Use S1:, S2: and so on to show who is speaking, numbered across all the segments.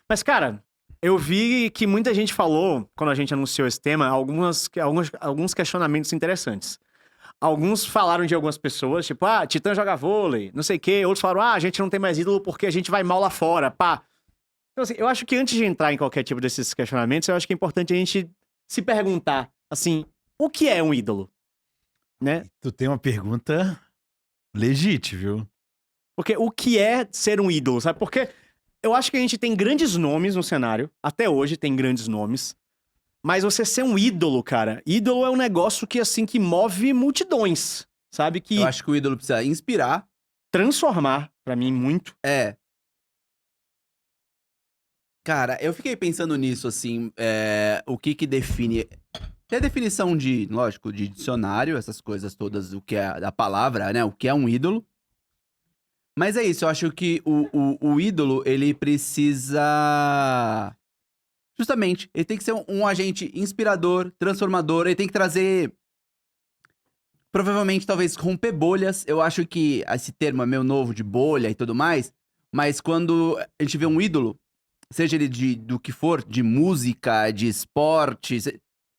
S1: Mas, cara, eu vi que muita gente falou, quando a gente anunciou esse tema, alguns questionamentos interessantes. Alguns falaram de algumas pessoas, tipo, Titã joga vôlei, não sei o quê. Outros falaram, a gente não tem mais ídolo porque a gente vai mal lá fora, pá. Então, assim, eu acho que antes de entrar em qualquer tipo desses questionamentos, eu acho que é importante a gente se perguntar, assim, o que é um ídolo, né?
S2: Tu tem uma pergunta legítima, viu?
S1: Porque o que é ser um ídolo, sabe? Porque eu acho que a gente tem grandes nomes no cenário, até hoje tem grandes nomes, mas você ser um ídolo, cara, ídolo é um negócio que, assim, que move multidões, sabe? Que
S3: Eu acho que o ídolo precisa inspirar.
S1: transformar, pra mim, muito.
S3: É. Cara, eu fiquei pensando nisso, assim, o que define... Tem a definição de, lógico, de dicionário, essas coisas todas, o que é a palavra, né? O que é um ídolo. Mas é isso, eu acho que o ídolo, ele precisa... Justamente, ele tem que ser um agente inspirador, transformador, ele tem que trazer... Provavelmente, talvez, romper bolhas. Eu acho que esse termo é meio novo, de bolha e tudo mais, mas quando a gente vê um ídolo, seja ele do que for, de música, de esporte,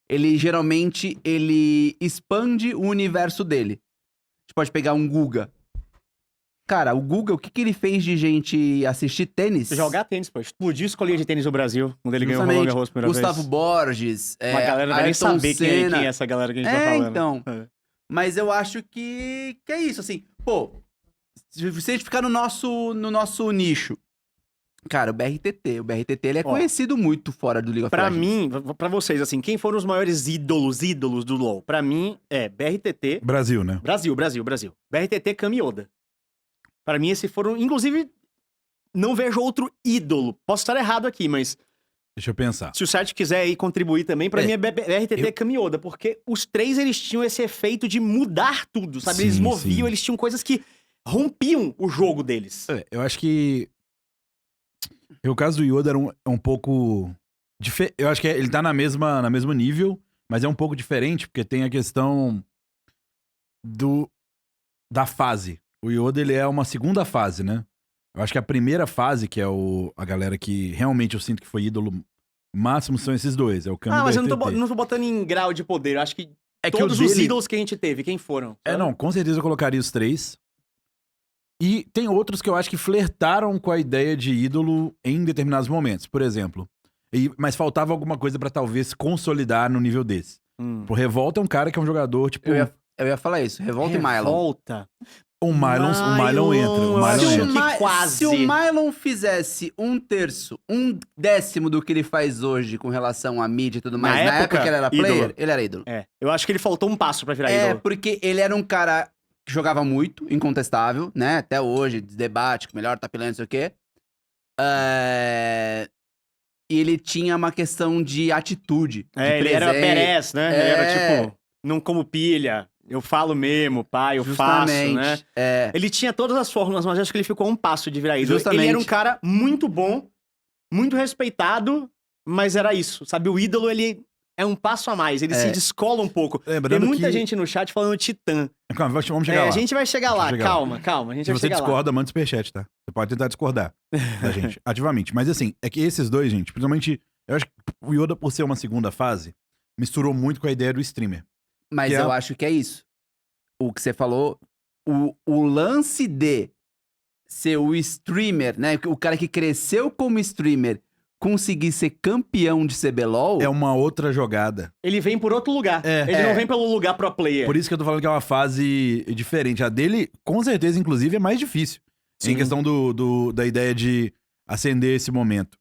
S3: ele geralmente, ele expande o universo dele. A gente pode pegar um Guga. Cara, o Guga, o que ele fez de gente assistir tênis?
S1: Jogar tênis, pô. Explodiu escolha de tênis no Brasil, quando ele ganhou o
S3: Justamente.
S1: Roland Garros a primeira
S3: Gustavo
S1: vez.
S3: Borges,
S1: Uma galera vai nem
S3: Ayrton
S1: saber quem
S3: Senna.
S1: é essa galera que a gente tá falando.
S3: Então. Mas eu acho que é isso, assim. Pô, se a gente ficar no nosso nicho. Cara, o BRTT ele é conhecido muito fora do League of
S1: Pra
S3: Legends.
S1: mim, pra vocês, assim, quem foram os maiores ídolos do LoL? Pra mim, é BRTT...
S2: Brasil, né?
S1: Brasil. BRTT, Kami Oda. Pra mim, esses foram... Inclusive, não vejo outro ídolo. Posso estar errado aqui, mas...
S2: Deixa eu pensar.
S1: Se o site quiser aí contribuir também, pra mim é BRTT Kami Oda. Porque os três, eles tinham esse efeito de mudar tudo, sabe? Eles
S2: Sim,
S1: moviam,
S2: sim.
S1: eles tinham coisas que rompiam o jogo deles.
S2: Eu acho que... O caso do Yoda era um pouco... Eu acho que ele tá no mesmo nível, mas é um pouco diferente, porque tem a questão da fase. O Yoda, ele é uma segunda fase, né? Eu acho que a primeira fase, que é a galera que realmente eu sinto que foi ídolo máximo, são esses dois. É o Kami e o
S1: Mas eu
S2: BRTT.
S1: não tô botando em grau de poder. Eu acho que
S2: É que
S1: todos
S2: o
S1: os
S2: dele-
S1: ídolos que a gente teve, quem foram? sabe?
S2: Não, com certeza eu colocaria os três. E tem outros que eu acho que flertaram com a ideia de ídolo em determinados momentos. Por exemplo, mas faltava alguma coisa pra talvez consolidar no nível desse. O Revolta é um cara que é um jogador, tipo...
S3: Eu ia falar isso, Revolta e Mylon.
S1: Revolta.
S2: O Mylon entra.
S1: eu acho
S2: entra.
S1: que quase.
S3: Se o Mylon fizesse 1/3, 1/10 do que ele faz hoje com relação à mídia e tudo mais, na época que ele era player,
S1: ídolo.
S3: ele era ídolo.
S1: Eu acho que ele faltou um passo pra virar
S3: É,
S1: ídolo.
S3: porque ele era um cara que jogava muito, incontestável, né? Até hoje, debate, melhor top lane, não sei o quê. E ele tinha uma questão de atitude. De
S1: Ele era
S3: presente.
S1: Perez, né? Ele era tipo, não como pilha, eu falo mesmo, pai, eu faço, né? Ele tinha todas as fórmulas, mas acho que ele ficou a um passo de virar ídolo.
S3: Justamente.
S1: Ele era um cara muito bom, muito respeitado, mas era isso, sabe? O ídolo, ele é um passo a mais, ele se descola um pouco.
S2: Lembrando
S1: Tem muita
S2: que-
S1: gente no chat falando Titã.
S2: Calma, vamos chegar lá.
S1: A gente vai chegar lá,
S2: Vamos chegar
S1: calma, a gente
S2: Se
S1: vai
S2: você
S1: chegar lá.
S2: discorda, manda superchat, tá? Você pode tentar discordar da gente, ativamente. Mas assim, é que esses dois, gente, principalmente... Eu acho que o Yoda, por ser uma segunda fase, misturou muito com a ideia do streamer.
S3: Mas
S2: Que
S3: eu acho que é isso. O que você falou, o lance de ser o streamer, né? O cara que cresceu como streamer, conseguir ser campeão de CBLOL...
S2: É uma outra jogada.
S1: Ele vem por outro lugar. Ele não vem pelo lugar pro player.
S2: Por isso que eu tô falando que é uma fase diferente. A dele, com certeza, inclusive, é mais difícil.
S1: Sim.
S2: Em questão da ideia de acender esse momento.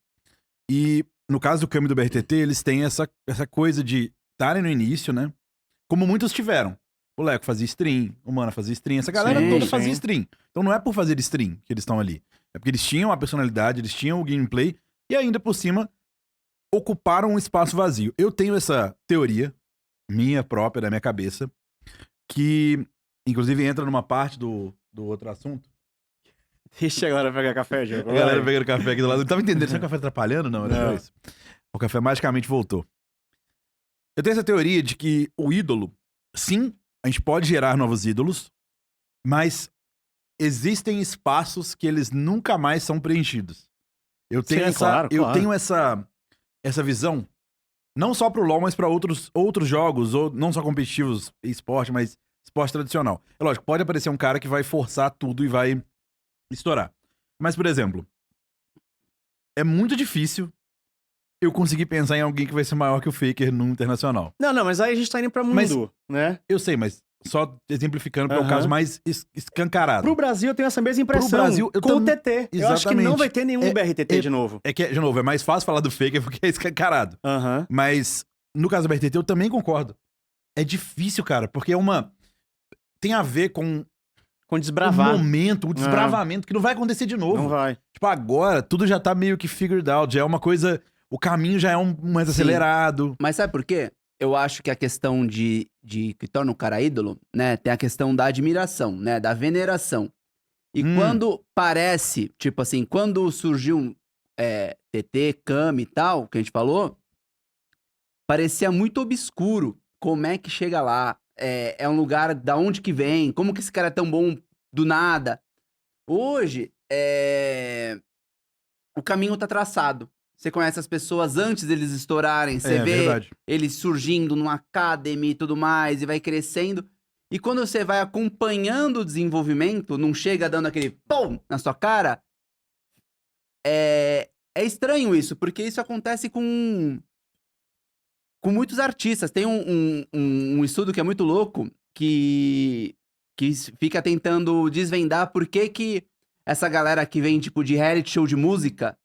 S2: E no caso do Kami e do BRTT, eles têm essa coisa de estarem no início, né? Como muitos tiveram. O Leco fazia stream, o Mana fazia stream, essa galera
S1: Sim,
S2: toda
S1: sim.
S2: fazia stream. Então não é por fazer stream que eles estão ali. É porque eles tinham a personalidade, eles tinham o gameplay e ainda por cima ocuparam um espaço vazio. Eu tenho essa teoria, minha própria, da minha cabeça, que inclusive entra numa parte do outro assunto.
S1: Deixa agora pegar café, Diogo.
S2: A galera pegando café aqui do lado. Não tava entendendo, se o café atrapalhando? Não, era
S1: Não.
S2: isso. O café magicamente voltou. Eu tenho essa teoria de que o ídolo, sim, a gente pode gerar novos ídolos, mas existem espaços que eles nunca mais são preenchidos. Eu tenho,
S1: Sim, claro.
S2: tenho essa visão, não só pro LoL, mas pra outros jogos, ou não só competitivos, esporte, mas esporte tradicional. É lógico, pode aparecer um cara que vai forçar tudo e vai estourar. Mas, por exemplo, é muito difícil eu conseguir pensar em alguém que vai ser maior que o Faker no internacional.
S1: Não, mas aí a gente tá indo pra mundo,
S2: Mas-
S1: né?
S2: Eu sei, mas só exemplificando, porque é o
S1: Aham.
S2: caso mais escancarado.
S1: Pro Brasil eu tenho essa mesma impressão.
S2: Pro Brasil, eu
S1: com o
S2: também-
S1: TT. Eu acho que não
S2: Exatamente.
S1: vai ter nenhum BRTT de novo.
S2: É que, de novo, é mais fácil falar do Faker porque é escancarado.
S1: Aham.
S2: Mas, no caso do BRTT, eu também concordo. É difícil, cara, porque é uma... Tem a ver com
S1: Com
S2: o
S1: desbravar.
S2: momento, o desbravamento, que não vai acontecer de novo.
S1: Não vai.
S2: Tipo, agora, tudo já tá meio que figured out, já é uma coisa... O caminho já é mais
S3: Sim.
S2: acelerado.
S3: Mas sabe por quê? Eu acho que a questão de que torna o cara ídolo, né? Tem a questão da admiração, né? Da veneração. E quando parece, tipo assim, quando surgiu TT, Kami e tal, que a gente falou, parecia muito obscuro como é que chega lá. É um lugar da onde que vem, como que esse cara é tão bom do nada. Hoje, o caminho tá traçado. Você conhece as pessoas antes deles estourarem, você vê
S2: Verdade.
S3: eles surgindo numa academy e tudo mais, e vai crescendo. E quando você vai acompanhando o desenvolvimento, não chega dando aquele pum na sua cara, é estranho isso, porque isso acontece com muitos artistas. Tem um estudo que é muito louco, que fica tentando desvendar por que essa galera que vem, tipo, de reality show de música,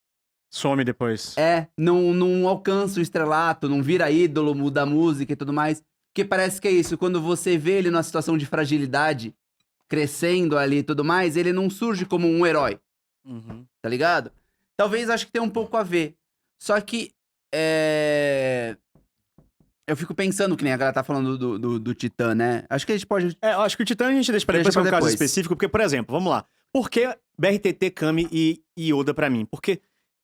S1: Some depois.
S3: não alcança o estrelato, não vira ídolo, muda a música e tudo mais. Porque parece que é isso, quando você vê ele numa situação de fragilidade, crescendo ali e tudo mais, ele não surge como um herói,
S1: Uhum.
S3: tá ligado? Talvez acho que tem um pouco a ver. Só que, eu fico pensando, que nem a galera tá falando do Titã, né? Acho que a gente pode...
S1: Eu acho que o Titã a gente deixa pra
S3: Depois
S1: gente pra um
S3: pra
S1: caso
S3: depois.
S1: específico, porque, por exemplo, vamos lá. Por que BRTT, Kami e Yoda pra mim? Porque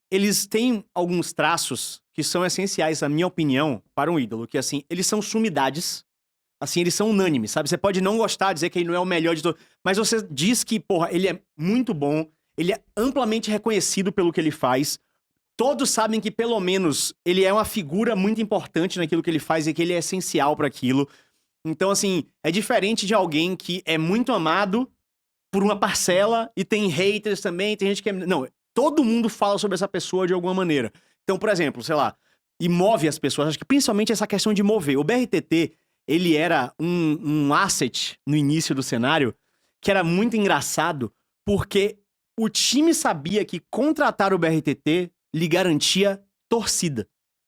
S1: eles têm alguns traços que são essenciais, na minha opinião, para um ídolo. Que, assim, eles são sumidades. Assim, eles são unânimes, sabe? Você pode não gostar, dizer que ele não é o melhor de todos. Mas você diz que, porra, ele é muito bom. Ele é amplamente reconhecido pelo que ele faz. Todos sabem que, pelo menos, ele é uma figura muito importante naquilo que ele faz e que ele é essencial para aquilo. Então, assim, é diferente de alguém que é muito amado por uma parcela e tem haters também, tem gente que é... Não, todo mundo fala sobre essa pessoa de alguma maneira. Então, por exemplo, sei lá, e move as pessoas. Acho que principalmente essa questão de mover. O BRTT, ele era um asset no início do cenário que era muito engraçado porque o time sabia que contratar o BRTT lhe garantia torcida.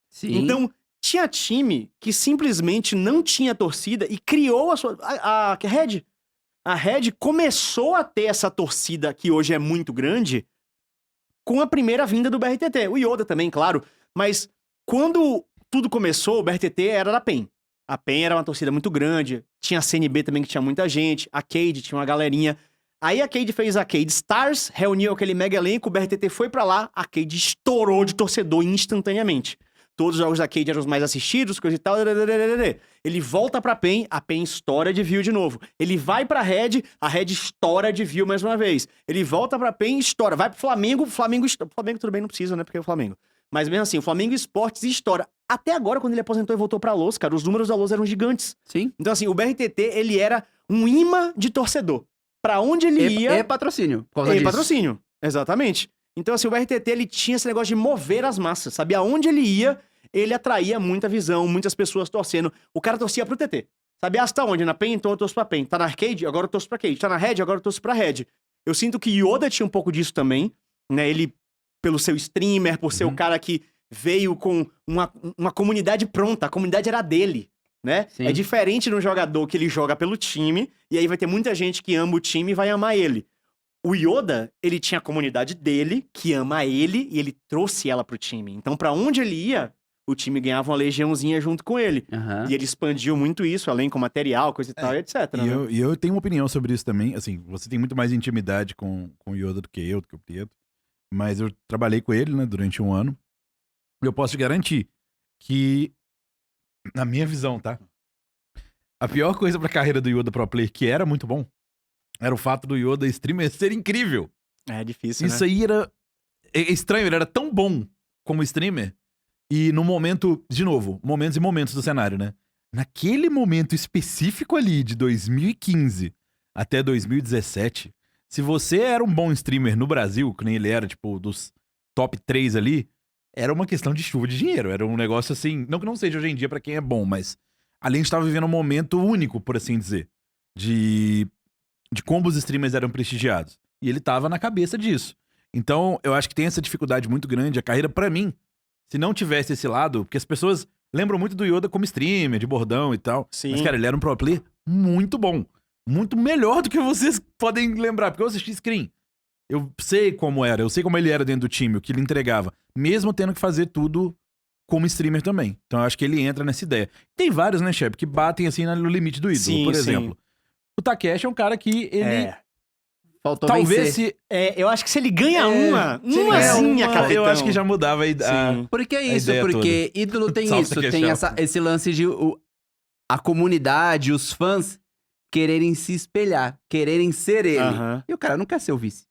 S3: Sim.
S1: Então, tinha time que simplesmente não tinha torcida e criou a sua... A Red. A Red começou a ter essa torcida que hoje é muito grande com a primeira vinda do BRTT. O Yoda também, claro. Mas quando tudo começou, o BRTT era da PEN. A PEN era uma torcida muito grande. Tinha a CNB também, que tinha muita gente. A Cade tinha uma galerinha. Aí a Cade fez a Cade Stars, reuniu aquele mega elenco, o BRTT foi pra lá, a Cade estourou de torcedor instantaneamente. Todos os jogos da Cade eram os mais assistidos, coisa e tal. Ele volta pra PEN, a PEN estoura de view de novo. Ele vai pra Red, a Red estoura de view mais uma vez. Ele volta pra PEN, estoura. Vai pro Flamengo, o Flamengo tudo bem, não precisa, né, porque é o Flamengo. Mas mesmo assim, o Flamengo Esportes estoura. Até agora, quando ele aposentou e voltou pra LoS, cara, os números da LoS eram gigantes.
S3: Sim.
S1: Então assim, o BRTT, ele era um imã de torcedor. Pra onde ele ia...
S3: É patrocínio. Por causa disso.
S1: patrocínio, exatamente. Então, assim, o BRTT, ele tinha esse negócio de mover as massas, sabe? Aonde ele ia, ele atraía muita visão, muitas pessoas torcendo. O cara torcia pro TT. Sabe? Ah, você tá onde? Na PEN? Então eu torço pra PEN. Tá na Arcade? Agora eu torço pra Arcade. Tá na Red? Agora eu torço pra Red. Eu sinto que Yoda tinha um pouco disso também, né? Ele, pelo seu streamer, por ser o cara que veio com uma comunidade pronta. A comunidade era dele. Né?
S3: Sim.
S1: É diferente no jogador que ele joga pelo time, e aí vai ter muita gente que ama o time e vai amar ele. O Yoda, ele tinha a comunidade dele, que ama ele, e ele trouxe ela pro time. Então, pra onde ele ia, o time ganhava uma legiãozinha junto com ele.
S3: Aham.
S1: E ele expandiu muito isso, além com material, coisa e tal, etc. né?
S2: E eu tenho uma opinião sobre isso também. Assim, você tem muito mais intimidade com o Yoda do que o Prieto. Mas eu trabalhei com ele, né, durante um ano. E eu posso te garantir que, na minha visão, tá? A pior coisa pra carreira do Yoda Pro Player, que era muito bom, era o fato do Yoda streamer ser incrível.
S1: É difícil,
S2: Isso
S1: né?
S2: aí era... É estranho, ele era tão bom como streamer. E no momento, de novo, momentos e momentos do cenário, né? Naquele momento específico ali, de 2015 até 2017, se você era um bom streamer no Brasil, que nem ele era, tipo, dos top 3 ali, era uma questão de chuva de dinheiro. Era um negócio assim, não que não seja hoje em dia pra quem é bom, mas ali a gente tava vivendo um momento único, por assim dizer, de como os streamers eram prestigiados. E ele tava na cabeça disso. Então, eu acho que tem essa dificuldade muito grande. A carreira, pra mim, se não tivesse esse lado, porque as pessoas lembram muito do Yoda como streamer, de bordão e tal.
S1: Sim.
S2: Mas, cara, ele era um pro player muito bom. Muito melhor do que vocês podem lembrar, porque eu assisti Scream. Eu sei como era, eu sei como ele era dentro do time, o que ele entregava. Mesmo tendo que fazer tudo como streamer também. Então eu acho que ele entra nessa ideia. Tem vários, né, Shep, que batem assim no limite do ídolo.
S1: Sim,
S2: por
S1: sim.
S2: exemplo, o Takeshi é um cara que ele...
S3: Faltou
S2: Talvez
S3: vencer.
S1: Eu acho que se ele ganha
S2: se ele ganha
S1: umazinha,
S2: uma,
S1: capitão.
S2: eu acho que já mudava
S1: Sim.
S3: Porque é isso,
S2: ideia
S3: porque ídolo tem
S2: Salve,
S3: isso,
S2: Takeshi
S3: tem
S2: Alfa.
S3: esse lance de a comunidade, os fãs quererem se espelhar, quererem ser ele.
S1: Aham.
S3: E o cara não quer ser o vice.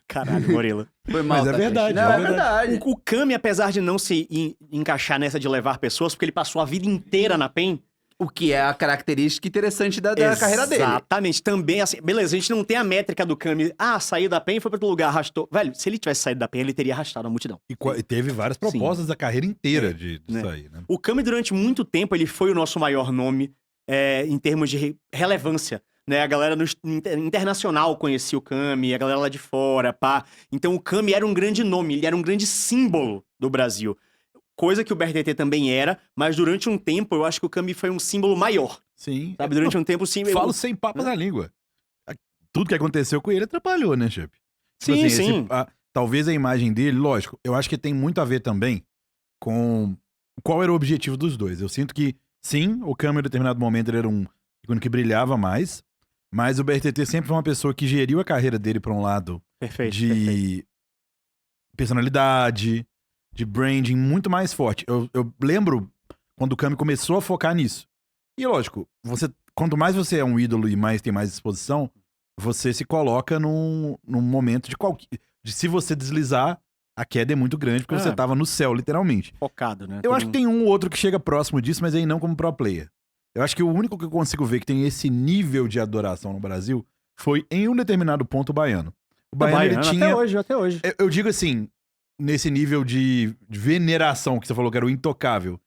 S1: Caralho, gorila.
S3: Foi mal,
S2: Mas é
S3: Takeshi.
S2: verdade,
S3: Não,
S2: é
S3: é verdade.
S1: O Kami, apesar de não se encaixar nessa de levar pessoas, porque ele passou a vida inteira na PEN.
S3: O que é a característica interessante da carreira dele.
S1: Exatamente. Também, assim, beleza, a gente não tem a métrica do Kami. Saiu da PEN e foi pra outro lugar, arrastou. Velho, se ele tivesse saído da PEN, ele teria arrastado a multidão.
S2: E teve várias propostas da carreira inteira de
S1: né?
S2: sair, né?
S1: O Kami, durante muito tempo, ele foi o nosso maior nome em termos de relevância. Né? A galera internacional conhecia o Kami, a galera lá de fora, pá. Então o Kami era um grande nome, ele era um grande símbolo do Brasil. Coisa que o BRTT também era, mas durante um tempo eu acho que o Kami foi um símbolo maior.
S2: Sim.
S1: Sabe? Durante um tempo, sim.
S2: Falo sem papas na língua. Tudo que aconteceu com ele atrapalhou, né, Shep?
S1: Sim, sim.
S2: Talvez a imagem dele, lógico, eu acho que tem muito a ver também com qual era o objetivo dos dois. Eu sinto que, sim, o Kami, em determinado momento, ele era um ícone que brilhava mais, mas o BRTT sempre foi uma pessoa que geriu a carreira dele pra um lado
S1: Perfeito.
S2: de personalidade, de branding muito mais forte. Eu lembro quando o Kami começou a focar nisso. E lógico, quanto mais você é um ídolo e mais tem mais exposição, você se coloca num momento de se você deslizar, a queda é muito grande, porque você tava no céu, literalmente.
S1: Focado, né?
S2: Eu acho que tem um ou outro que chega próximo disso, mas aí não como pro player. Eu acho que o único que eu consigo ver que tem esse nível de adoração no Brasil foi em um determinado ponto o Baiano. O Baiano, ele tinha...
S1: Até hoje.
S2: Eu digo assim, nesse nível de veneração que você falou que era o intocável.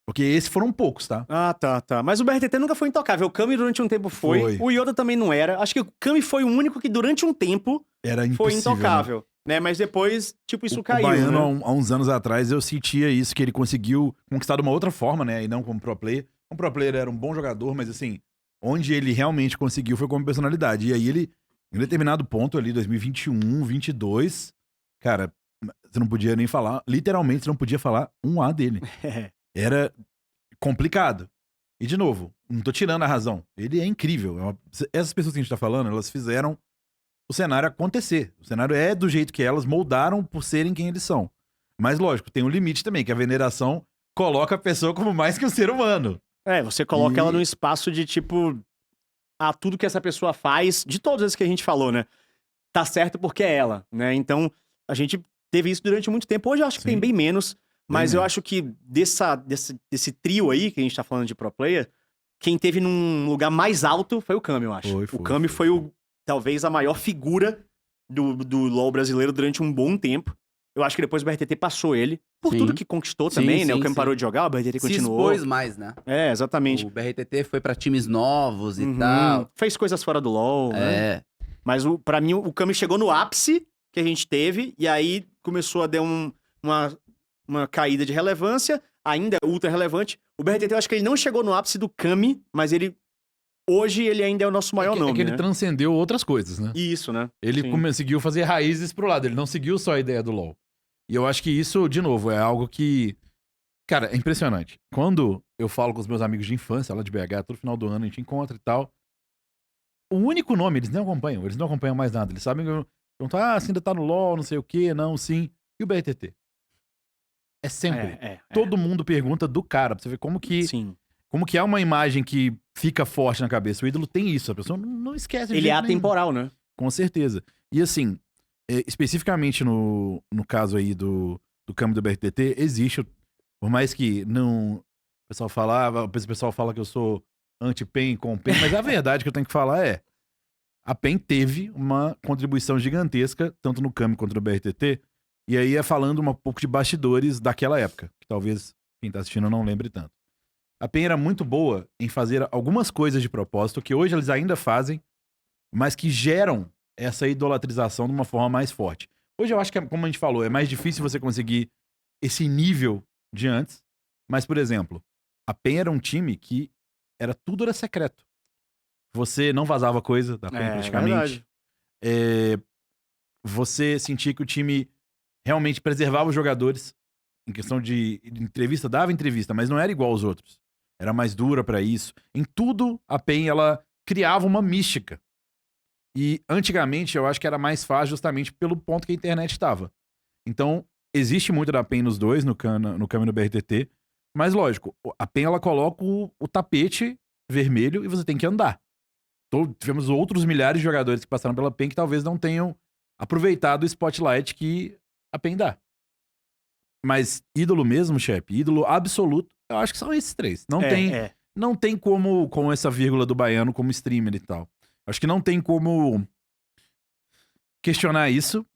S2: Porque esses foram poucos, tá?
S1: Tá. Mas o BRTT nunca foi intocável. O Kami durante um tempo foi. O Yoda também não era. Acho que o Kami foi o único que durante um tempo
S2: Era
S1: foi
S2: impossível,
S1: intocável. Né? Mas depois, tipo, isso caiu.
S2: O Baiano,
S1: né?
S2: há uns anos atrás, eu sentia isso, que ele conseguiu conquistar de uma outra forma, né? E não como pro player. Como pro player era um bom jogador, mas assim, onde ele realmente conseguiu foi como personalidade. E aí ele, em determinado ponto ali, 2021, 2022, cara, você não podia nem falar, literalmente você não podia falar um A dele. Era complicado. E de novo, não tô tirando a razão. Ele é incrível. Essas pessoas que a gente tá falando, elas fizeram o cenário acontecer. O cenário é do jeito que elas moldaram por serem quem eles são. Mas lógico, tem um limite também, que a veneração coloca a pessoa como mais que um ser humano.
S1: Você coloca ela num espaço de tipo... tudo que essa pessoa faz, de todas as que a gente falou, né? Tá certo porque é ela, né? Então, a gente teve isso durante muito tempo. Hoje eu acho que tem bem menos. Mas eu acho que desse trio aí, que a gente tá falando de pro player, quem teve num lugar mais alto foi o Kami, eu acho. O Kami foi talvez a maior figura do LoL brasileiro durante um bom tempo. Eu acho que depois o BRTT passou ele, por tudo que conquistou também, né? O Kami parou de jogar, o BRTT continuou.
S3: Se expôs mais, né?
S1: Exatamente.
S3: O BRTT foi pra times novos e tal.
S1: Fez coisas fora do LoL, né? Mas pra mim, o Kami chegou no ápice que a gente teve, e aí começou a dar uma caída de relevância, ainda ultra relevante. O BRTT, eu acho que ele não chegou no ápice do Kami, mas hoje ele ainda é o nosso maior nome,
S2: É que ele transcendeu outras coisas, né?
S1: Isso, né?
S2: Ele conseguiu fazer raízes pro lado, ele não seguiu só a ideia do LoL. E eu acho que isso, de novo, é algo que... Cara, é impressionante. Quando eu falo com os meus amigos de infância, lá de BH, todo final do ano a gente encontra e tal, o único nome, eles não acompanham mais nada. Eles sabem que você ainda tá no LoL, não sei o quê, não, sim. E o BRTT? É sempre. Todo mundo pergunta do cara, pra você ver como que é uma imagem que fica forte na cabeça. O ídolo tem isso, a pessoa não esquece.
S1: Ele é atemporal, né?
S2: Com certeza. E assim, especificamente no caso aí do câmbio do BRTT, existe, por mais que não... o pessoal fala que eu sou anti-PEN com PEN, mas a verdade que eu tenho que falar é, a PEN teve uma contribuição gigantesca, tanto no câmbio quanto no BRTT, e aí é falando um pouco de bastidores daquela época, que talvez quem tá assistindo não lembre tanto. A PEN era muito boa em fazer algumas coisas de propósito, que hoje eles ainda fazem, mas que geram essa idolatrização de uma forma mais forte. Hoje eu acho que, como a gente falou, é mais difícil você conseguir esse nível de antes, mas, por exemplo, a PEN era um time que tudo era secreto. Você não vazava coisa da PEN praticamente.
S1: Verdade.
S2: Você sentia que o time realmente preservava os jogadores. Em questão de entrevista, dava entrevista, mas não era igual aos outros. Era mais dura pra isso. Em tudo, a PEN, ela criava uma mística. E antigamente eu acho que era mais fácil justamente pelo ponto que a internet estava. Então, existe muito da PEN nos dois, no câmbio e no BRTT. Mas lógico, a PEN ela coloca o tapete vermelho e você tem que andar. Então, tivemos outros milhares de jogadores que passaram pela PEN que talvez não tenham aproveitado o spotlight que a PEN dá. Mas ídolo mesmo, chefe, ídolo absoluto, eu acho que são esses três. Não tem como, com essa vírgula do Baiano como streamer e tal. Acho que não tem como questionar isso.